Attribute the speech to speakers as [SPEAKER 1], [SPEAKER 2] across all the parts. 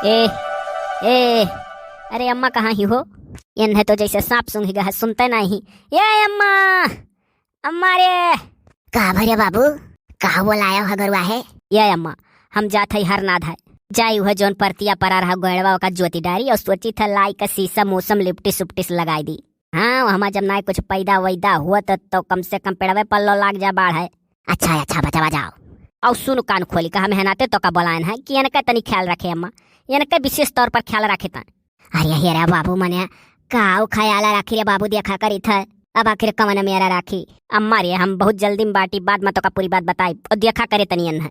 [SPEAKER 1] ए ए अरे अम्मा कहाँ ही हो? इन्हें तो जैसे सांप सूंघ गया है, सुनते नहीं। ये अम्मा, अम्मा रे।
[SPEAKER 2] का भरे बाबू, का बोलाया है गरुआ है?
[SPEAKER 1] ये अम्मा, हम जात है हरनाथ है, जाई हुआ जोन परतिया पर रहा गोड़वा का ज्योति डारी और सोची था लाई का शीशा मौसम लिपटी सुपटिस लगाई दी। हाँ वहाँ जब ना कुछ पैदा वैदा हुआ तो कम से कम पेड़वे पल्लो लाग जा बाढ़ है।
[SPEAKER 2] अच्छा बचा जाओ।
[SPEAKER 1] और सुन कान खोली कहा मेहनते तो का बोलायन है कि इनका तनी ख्याल रखे अम्मा, इनका विशेष तौर पर ख्याल रखे ता।
[SPEAKER 2] अरे रे बाबू मने काऊ ख्याल राखी रे बाबू, देखा करी था अब आखिर कमन मेरा राखी।
[SPEAKER 1] अम्मा रे हम बहुत जल्दी में बाटी बाद में तो का पूरी बात बताई और देखा करे तनी है।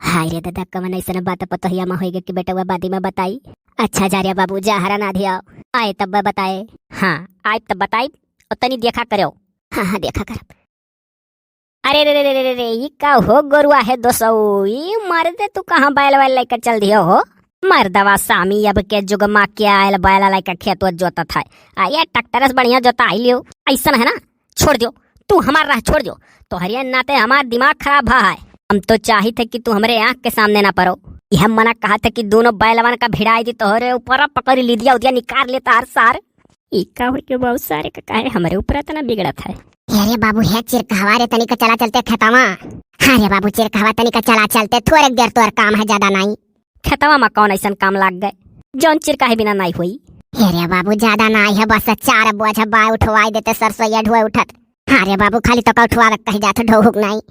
[SPEAKER 2] हाय रे दादा, कमन ऐसा बात पता हिया में होएगा कि बेटा वह बादी में बताई। अच्छा जा रे बाबू, जा हरा ना दिया आए तब बताए।
[SPEAKER 1] हाँ आए तब बताई और तनी देखा करो।
[SPEAKER 2] हाँ देखा कर।
[SPEAKER 1] अरे रे रे रे रे रे ये का हो गोरुआ है दोसो, ये मर्दे तू कहाँ बैल वैल लेकर चल दियो हो? मर्दवा सामी अब के जुग मा के आयल बैल लेकर खेत जोता था। आया ट्रैक्टर से बढ़िया जोता आई लियो, ऐसा है ना? छोड़ दो तू हमार राह छोड़ दो, तो हरिया नाते हमार दिमाग खराब भा है। हम तो चाही थे कि तू हमारे आँख के सामने ना पड़ो। यह मना कहा था कि दोनों बैलवान का भिड़ाई दी तोहरे ऊपर पकड़ ली दिया उदिया निकाल लेता हर सार। इका हो के बहुत सारे का काहे हमारे ऊपर इतना बिगड़ा था।
[SPEAKER 2] अरे बाबू है चिरकहवा रे तनिक चला चलते खेतवा। हाँ रे बाबू चिरकहवा तनिक चला चलते, थोड़े देर तोर काम है ज्यादा नहीं।
[SPEAKER 1] खेतवा में कौन ऐसा काम लाग गए जौन चिरकाहे बिना नहीं हुई?
[SPEAKER 2] अरे बाबू ज्यादा नहीं है, बस 4 बोझ बा उठवाई देते सरसोईया ढोए उठत। हाँ रे बाबू खाली तो उठवा कहीं जाते ढोहुक नहीं।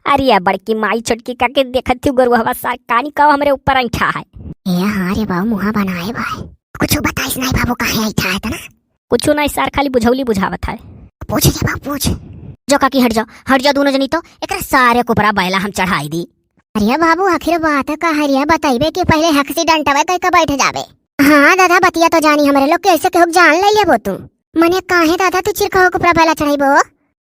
[SPEAKER 1] अरे बड़की माई छोटकी काके देखत थी गोरु हवा सार कानी का हमरे ऊपर ऐठा है।
[SPEAKER 2] ए हाँ रे बाबू मुहा बनाए भाई, कुछ बताइस नहीं बाबू काहे ऐठा है तना?
[SPEAKER 1] कुछ नहीं सार, खाली बुझौली बुझावत है।
[SPEAKER 2] पूछ रे बाबू पूछ।
[SPEAKER 1] जो काकी हट जाओ दोनों जनी, तो एकरा सारे कुपरा बैला हम चढ़ाई दी।
[SPEAKER 2] अरे बाबू आखिर बात का हरिया बताइबे कि पहले एक्सीडेंट हुआ कहीं का बैठ जाबे। हाँ दादा बतिया तो जानी हमरे लोग कैसे केहू जान ले लेबो तू। मने काहे दादा तू चिरकहो कुपरा बैला चढ़ाइबो?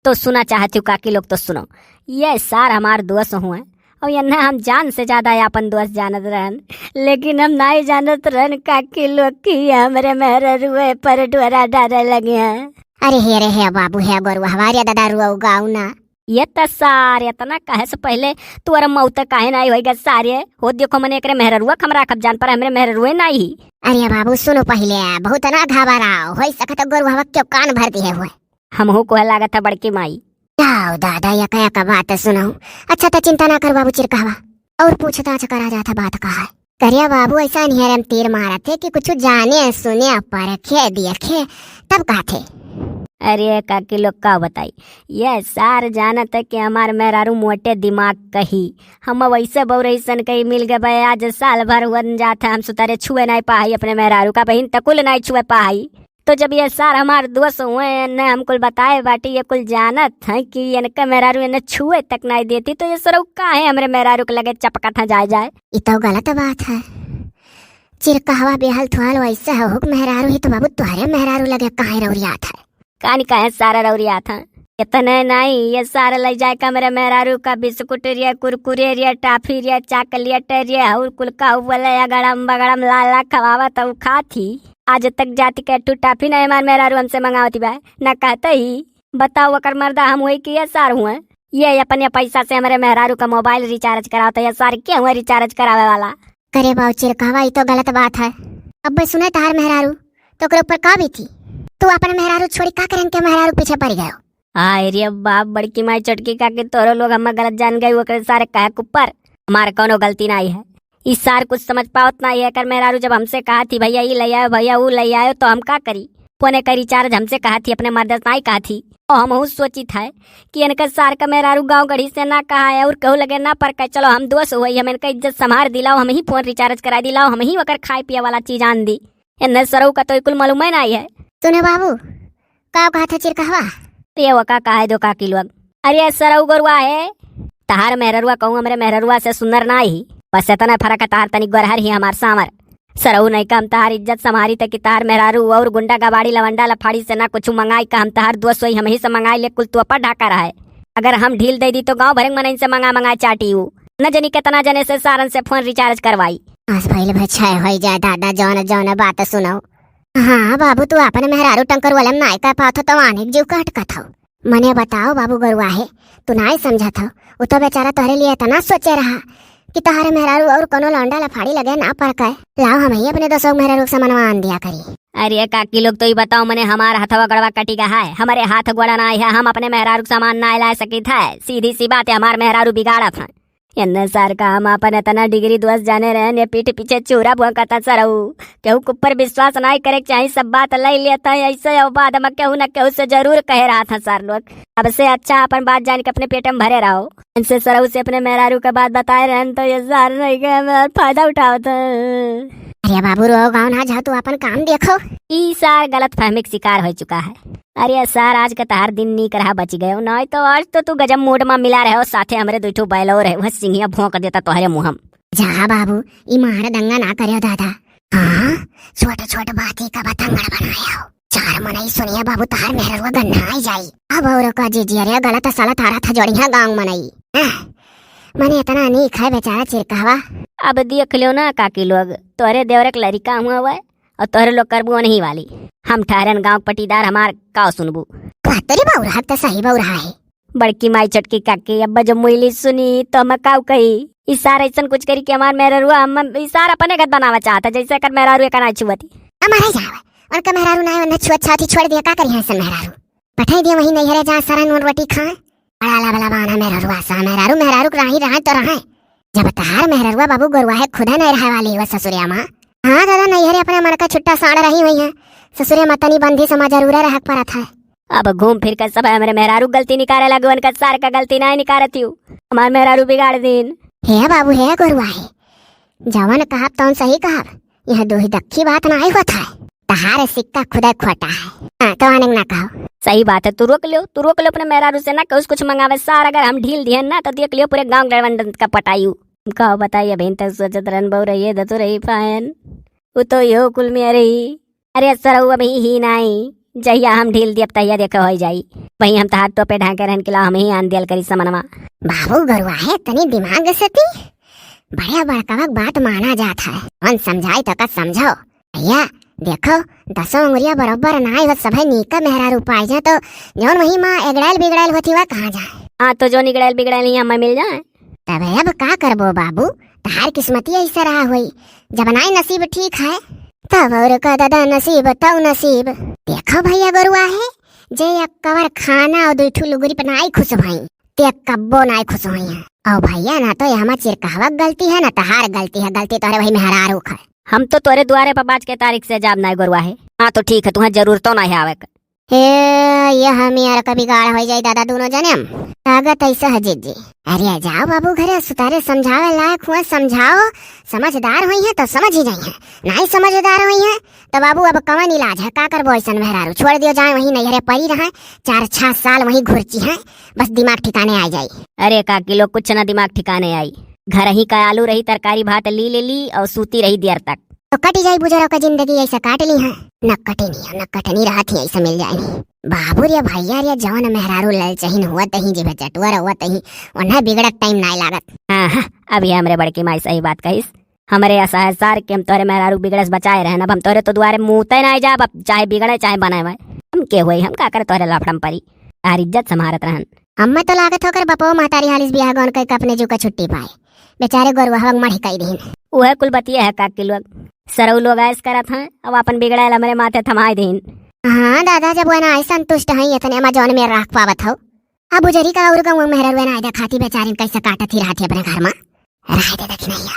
[SPEAKER 1] तो सुना चाहती हूँ काकी लोग, तो सुनो। ये सार हमार दोस्त हुए और यन्ना हम जान से ज्यादा अपन दोस्त जानत रहन, लेकिन हम नहीं जानत रहन काकी लोग की हमरे मेहर रुए पर डोरा डारे लगे हैं।
[SPEAKER 2] अरे हे बाबू है गोरु हमारे दादा रुआ गाँव ना।
[SPEAKER 1] ये तो सारे इतना कहे से पहले तू अरे मौत काहे नहीं होएगा सारे हो। देखो मने एकरे मेहरुआ खमरा खप जान पर हमरे मेहरुए नहीं।
[SPEAKER 2] अरे बाबू सुनो पहले, बहुत ना घबराओ हो सकता गोरु हवा क्यों कान भर दिए हुए।
[SPEAKER 1] हमहू को लागत है बड़की माई।
[SPEAKER 2] जाओ दादा या कया का बात सुनाऊं। अच्छा तो चिंता ना कर बाबू चिरकहवा, और पूछताछ करा जाता बात कहा है। करिया बाबू ऐसा निहरम तीर मारा थे कि कुछ जाने सुने परखे देखे तब कहा थे।
[SPEAKER 1] अरे काकी लोग का बताई, ये सार जानत है कि हमार मेहरारू मोटे दिमाग कही। हम वैसे बहुरसन कही मिल गए भाई, आज साल भर वन जाता हम सुतारे छुए नहीं पाई अपने मेहरारू का बहन तकुल नहीं छुए पाई। तो जब ये सार हमार दोस्त हुए ने हमको बताए बाटी ये कुल जानत है कि इनका मेहरारू इन्हें छुए तक नहीं देती, तो ये सरऊ काहे हमरे मेहरारू के लगे चपका था जाए।
[SPEAKER 2] ये तो गलत बात है। चिरकहवा बेहाल थुआल वैसे हो मेहरारू ही तो बाबू तुम्हारे मेहरारू लगे काहे रौरियात है।
[SPEAKER 1] कानी काहे सारा रौरिया था इतने नहीं, ये सारा ले जाए का मेरे मेहरारू का बिस्कुट रिया कुरकुरे रिया टाफी रिया चॉकलेट रिया और कुल का बोले गड़म बगड़म लाला खवावा तो खा थी। आज तक जाति के टू टाफी नहीं मार मेहरारू हमसे मंगावती बा न कहते ही। बताओ अकर मर्दा हम हुए कि ये सार हुए। ये अपने पैसा से हमारे मेहरारू का मोबाइल रिचार्ज कराता है, सारे क्या हुए रिचार्ज करावे वाला।
[SPEAKER 2] करे बाबू चिरकहवा ये तो गलत बात है। अब सुने तार मेहरारू तो ओकरे ऊपर का भी थी, तू अपने मेहरारू छोड़ी का करन के मेहरारू पीछे पड़ गयो।
[SPEAKER 1] हाय रे बाप बड़की माई चटकी का के तोरो लोग हम गलत जान गए वो सारे कहे ऊपर हमारे कोनो गलती नहीं है। इस सार कुछ समझ पावत नहीं है कर मेहरारू जब हमसे कहा थी भैया ये ले आयो भैया वो ले आयो तो हम का करी। पोने का रिचार्ज हमसे कहा थी अपने मदद नहीं कहा थी, और हम सोची था कि इनका सार का मेहरारू गाँव गढ़ी से ना कहा है और कहू लगे ना पर चलो हम दोस्त हुई हम इनका इज्जत संभार दिलाओ, हम ही फोन रिचार्ज करा दिलाओ, हम ही वकर खाए पिए वाला चीज आन दी। इन सरऊ का तो कुल मालूम नहीं है।
[SPEAKER 2] सुने बाबू का कहा था चिरकहवा?
[SPEAKER 1] ये वका कहा दो काकी लोग। अरे सरऊ गोरुआ है तहार मेहरुआ कहूँ हमरे मेहरुआ से सुंदर ना ही, बस इतना फर्क है तहार तनिक गोरहर ही हमार सामर। सरऊ नहीं का हम तहार इज्जत संभारी तक तहार मेहरारू और गुंडा गवाड़ी लवंडा लफाड़ी से ना कुछ मंगाई का हम तहार दोस्त हम ही से मंगाई ले कुल तू ढाका रहा है। अगर हम ढील दे दी तो गाँव भर मन से मंगा चाटी न जनी कितना जने से सारन से फोन रिचार्ज करवाई।
[SPEAKER 2] हो जाए दादा जौन जौन बात सुनाओ। हाँ बाबू तू अपने मेहरारू टंकर वाले नाय का पाथो तो आने जीव का हटका था। मने बताओ बाबू गरुआ है तू नाय समझा था, वो तो बेचारा तोहरे लिए इतना सोचे रहा कि तहारे मेहरारू और कोनो लौंडा लफाड़ी लगे ना पर कहे लाओ हम ही अपने 200 मेहरारू सामानवा आन दिया करी।
[SPEAKER 1] अरे काकी लोग तो ये बताओ मने हमारा हथवा गड़वा कटी का है, हमारे हाथ गोड़ा ना है, हम अपने मेहरारू सामान ना ला सकी था। सीधी सी बात है, हमारे मेहरारू बिगाड़ा था। इन्ने सार का हम अपन इतना डिग्री दोस्त जाने रहे ने पीठ पीछे चूरा बुआ कता सरऊ केहू के ऊपर विश्वास नहीं करे चाहिए, सब बात ले लेता है ऐसे। और बाद में केहू ना केहू से जरूर कह रहा था सर लोग। अब से अच्छा अपन बात जान के अपने पेट में भरे रहो। इनसे सरऊ से अपने मेहरारू का बात बताए रहे तो ये सार नहीं के फायदा उठाओ था।
[SPEAKER 2] अरे बाबू रो गाँव ना जाओ, तू अपन काम देखो।
[SPEAKER 1] ई सार गलत फहमी का शिकार हो चुका है। अरे सर आज का तार दिन नी करहा बच गए नहीं तो आज तो तू गजब मूड में मिला रहे हो। साथे हमरे दुठो बैलो रहे वह सिंहिया भौंक देता तोहरे मुहम।
[SPEAKER 2] जा बाबू ई मार दंगा ना करियो दादा। हाँ छोटे छोटे बाती का बतंगड़ बनाया हो। चार मनई सुनिया बाबू तार मेहरवा गन्ना आई जाई। अब और का जी अरे गलत साला तारा था जोड़िया गाँव मनई मने इतना नहीं खाए बेचारा चिरकावा।
[SPEAKER 1] अब देख लो ना काकी लोग, तोहरे देवरे के लड़का हुआ हुआ और तोहरे लोग करबू नहीं वाली। हम ठहरन गांव पटीदार हमार का सुनबू।
[SPEAKER 2] तेरी बौरा तो सही बौरा है।
[SPEAKER 1] बड़की माई चटकी काकी अब्बा जब मुइली सुनी तो हम काऊ कही इशारा ऐसा कुछ करी कि हमार मेहरुआ हम इशारा अपने घर बनावा चाहता जैसे कर मेहरारू का ना छुअती।
[SPEAKER 2] हमारे जावे उनका मेहरारू ना उन्हें छुआ छाती छोड़ दिया का करी हसन मेहरारू पठाई दिया वही नहीं हरे जहाँ सारा नून रोटी खाए। बड़ा बला बाना मेहरुआ सा मेहरारू मेहरारू रही रहा तो रहा। जब तार मेहरुआ बाबू गोरुआ है खुदा नहीं रहे वाली हुआ ससुरिया माँ। हाँ दादा नहीं हरे अपने मन का छुट्टा साड़ रही हुई है। ससुरिया मतनी बंधी समाज जरूर रह पर था।
[SPEAKER 1] अब घूम फिर कर सब हमारे मेहरारू गलती निकाले लगो, उनका सार का गलती नहीं निकारती हूँ। हमारे मेहरारू बिगाड़ दिन
[SPEAKER 2] हे बाबू हे गोरुआ है। जवन कहा तो सही कहा, यह दो ही दक्खी बात ना हुआ था। तहार सिक्का खुदा खोटा है। हाँ तो आने ना कहो।
[SPEAKER 1] सही बात है, तू रोक लो अपने मेहरारू से ना कुछ मंगावे सार। अगर हम ढील दिए ना तो देख लियो पूरे गाँव गड़वंडन का पटायू। कहो बताइए बहन तक सोचत रन बहु रही है तो रही पायन वो तो यो कुल में रही। अरे सर अभी ही नहीं जहिया हम ढील दिया तहिया देखो हो जाई। वही हम तहार टोपे ढाके रहन के हम ही आन दियल करी समनवा।
[SPEAKER 2] बाबू गरुआ है तनी दिमाग से ती बड़ा बड़का बात माना जाता है। मन समझाई तो का समझो भैया। देखो 10 उंगलियां बराबर ना हो सब नीका मेहरारू पाई जाए तो जौन वही माँ एगड़ाइल बिगड़ाइल होती वह कहाँ जाए।
[SPEAKER 1] हाँ तो जो निगड़ाइल बिगड़ाइल ही हमें मिल जाए
[SPEAKER 2] तब अब का करबो बाबू। तहार किस्मती ऐसा रहा हुई जब नाई नसीब ठीक है तब और का दादा नसीब तब नसीब। देखो भैया गरुआ है जे एक कवर खाना और दुठू लुगरी पर नाई खुश भई ते कब्बो नाई खुश हुई है। और भैया ना तो हमार चिरकावा गलती है ना तहार गलती है। गलती तो भाई मेहरारू है।
[SPEAKER 1] हम तो तोरे द्वारे पर 5 के तारीख से जाब ना गुरुआ है। हाँ तो ठीक है तुम्हें जरूर तो नहीं आवे।
[SPEAKER 2] ये हम यार कभी गाढ़ हो जाए दादा दोनों जने हम ताकत ऐसा है जी। अरे जाओ बाबू घरे सुतारे समझावे लायक हुआ समझाओ। समझदार हुई है तो समझ ही जाइए, नहीं समझदार हुई है तो बाबू अब कवन इलाज है का करबो। ऐसा मेहरारू छोड़ दियो जाए वही नहीं हरे पड़ी रहा 4-6 साल वही घुरची है बस दिमाग ठिकाने आ जाए।
[SPEAKER 1] अरे काकी लोग कुछ ना दिमाग ठिकाने आई। घर ही का आलू रही तरकारी भात ले ली और सूती रही देर तक
[SPEAKER 2] तो कटी जाई बुजुर्गों का जिंदगी ऐसा काट ली है। न कटनी रहा थी ऐसा मिल जाए नहीं। बाबू रे भैया रे जवन मेहरारू लल चाहिन हुआ तही जी चटुआ हुआ तही उन्हें बिगड़त टाइम ना लागत।
[SPEAKER 1] हाँ अभी हमरे बड़की माई सही बात कहिस। हमारे असहाय सार के हम तोरे मेहरारू बिगड़स बचाए रहे। अब हम तोरे तो द्वारे मुँह ना जाब चाहे बिगड़े चाहे बनाए हम के हुए हम का करे तोरे लफड़म परी तार इज्जत संभारत रहन।
[SPEAKER 2] हमें तो लागत होकर बपो महतारी हालिस बियाह गौन कई अपने जू का छुट्टी पाए बेचारे गोरुआ हवंग मढ़ी कई दिन
[SPEAKER 1] वह कुल बतिया है काकी लोग सरऊ लोग ऐस करत हैं अब अपन बिगड़ायल हमारे माथे थमाए दिन।
[SPEAKER 2] हाँ दादा जब वह आई संतुष्ट है इतने में जौन में राख पावत हो। अब गुजरी का और गाँव मेहर वे ना खाती बेचारी कैसे काटत ही रहती अपने घर में रह दे देखी नहीं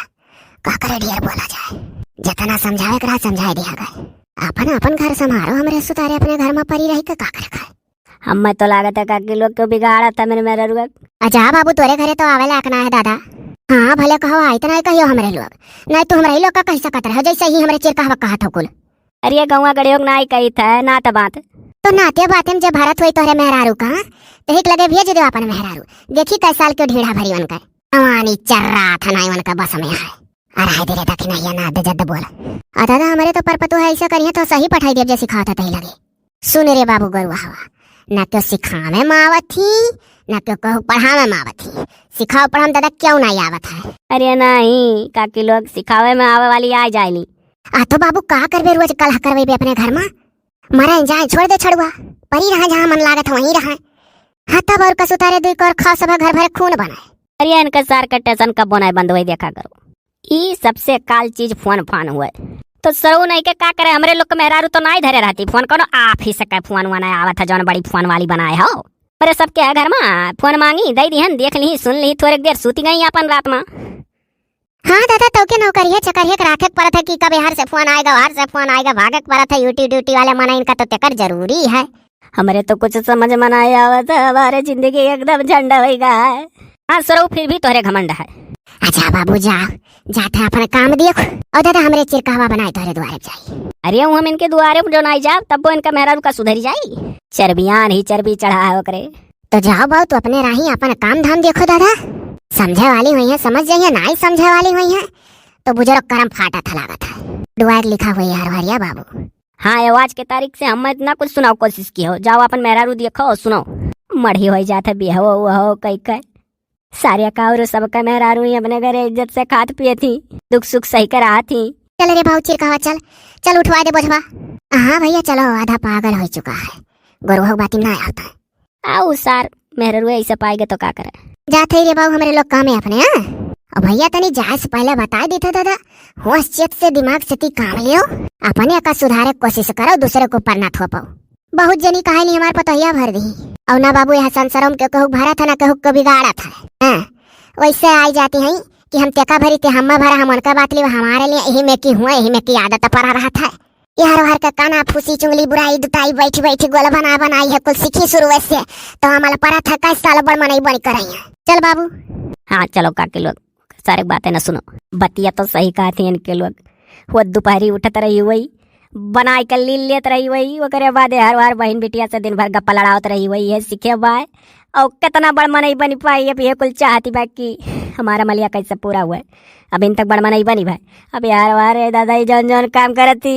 [SPEAKER 2] का करे ढेर बोला जाए। जितना समझावे करा समझाए दिया गए। अपन घर संभारो हमरे सुतारे अपने घर में परी रही का करे खाए।
[SPEAKER 1] हमें तो लागत है काकी लोग क्यों बिगाड़ा था मेरे मेहरुआ।
[SPEAKER 2] अच्छा बाबू तोरे घरे तो आवे लायक ना है दादा। हाँ भले कहो आई तो नहीं कहियो हमरे लोग नहीं तो हमारे लोग का कह सकत रहो जैसे ही हमारे चिरकावा कहा था कुल।
[SPEAKER 1] अरे गौवा गड़ियों ना ही कही था ना तो बात
[SPEAKER 2] तो नाते बात में जब भारत हुई तोहरे मेहरारू का तो एक लगे भेज दो अपन मेहरारू देखी कई साल क्यों ढीढ़ा भरी उनका अवानी चर्रा था नहीं उनका बस में है। अरे धीरे तक नहीं ना दे जद बोल दादा हमारे तो पर पतो है ऐसा करिए तो सही पठाई देव जैसे सिखाता तही लगे। सुन रे बाबू गरुआ हवा न तो सिखावे मावत थी न तो कहू पढ़ावे मावत थी। सिखाओ पढ़ाम दादा क्यों नहीं आवत है।
[SPEAKER 1] अरे नहीं काकी लोग सिखावे में आवे वाली आ जाएली।
[SPEAKER 2] तो बाबू का करबे रोज कलह करबे अपने घर में मरे जाए छोड़ दे छड़ुआ परी रहा जहाँ मन लागत वहीं रहा। हाँ तब और कसुतारे दुई और खा सब घर भर खून बनाए
[SPEAKER 1] अरे इनका सार का टेंशन कब बनाए बंद हुई देखा करो। ई सबसे काल चीज फोन फान हुए तो सरऊ नहीं के का करे, हमरे लोग के मेहरारू तो नहीं धरे रहती फोन करो, आप ही से फोन वाना आवत है जौन बड़ी फोन वाली बनाए हो। अरे सबके है घर में फोन मांगी दई दिहन, देख ली सुन ली, थोड़ी देर सूती गई अपन रात में।
[SPEAKER 2] हाँ दादा तो के नौकरिया चकरिया राखे परत है कि कब बाहर से फोन आएगा, बाहर से फोन आएगा, भागे परत है। ड्यूटी ड्यूटी वाले मना इनका तो तेकर जरूरी है।
[SPEAKER 1] हमरे तो कुछ समझ में नहीं आवत है, हमारे जिंदगी एकदम झंडा हो गया है। हाँ सरऊ फिर भी तोहरे घमंड है।
[SPEAKER 2] अच्छा बाबू जाओ, जाते अपने काम देखो। और दादा हमरे चिरकावा बनाए तोहरे द्वारे जाई।
[SPEAKER 1] अरे हम इनके दुआरे पर जो नहीं जाओ तब वो इनका मेहरारू का सुधरी जाई, चर्बियान ही चर्बी चढ़ा है ओकरे।
[SPEAKER 2] तो जाओ बाबू तो अपने राही अपन काम धाम देखो दादा, समझे वाली हुई है समझ जाइए, नहीं समझे वाली हुई है तो बुजुर्ग करम फाटा था लागत है। दुआर लिखा हुई है हरिया बाबू।
[SPEAKER 1] हाँ आज के तारीख से हम इतना कुछ सुनाओ कोशिश की हो, जाओ अपन मेहरारू देखो सुनो। मढ़ी हो जाते बिह हो कई कई सारे का और सबका मेहरारू ही अपने घर इज्जत से खात पिए थी, दुख सुख सही करा थी।
[SPEAKER 2] चल रे भाऊ चिरकावा चल चल उठवा दे बोझवा। हाँ भैया चलो, आधा पागल हो चुका है, गुरु बाती ना आता है।
[SPEAKER 1] आओ सार मेहरारू ऐसा पाएगा तो क्या करे।
[SPEAKER 2] जाते रे बाबू हमारे लोग काम है अपने। और भैया तनी जाए से पहले बता देता दादा, होश चेत से दिमाग से ती काम लियो, अपने का सुधारे कोशिश करो, दूसरे को पर ना थोपो। बहुत जनी कहानी हमारे पतोहिया भर दी और ना बाबू यह संसारों के कहू भरा था ना कहू को बिगाड़ा था। वैसे आई जाती है कि हम तेका भरी ते हम भरा, हम उनका बात लियो, हमारे लिए यही में की हुआ, यही में की आदत पड़ा रहा था। ये हर हर का काना फूसी चुंगली बुराई दुताई बैठी बैठी गोला बना बनाई है, कुल सीखी शुरू से तो हमारा परा था का साल बड़ मनाई बड़ी कराई। चल बाबू।
[SPEAKER 1] हाँ चलो काके लोग सारे बातें न सुनो, बतिया तो सही कहा थी इनके लोग। वो दोपहरी उठत रही वही बनाई कर ली लेत रही वही, वो करे बाद हर बार बहन बिटिया से दिन भर गप्पा लड़ावत रही वही है सीखे बाय। और कितना बड़ नहीं बनी पाई, अब ये कुल चाहती बाकी हमारा मलिया कैसे पूरा हुआ है, अब इन तक बड़ नहीं बनी भाई। अब यार वारे दादा जौन जौन काम करती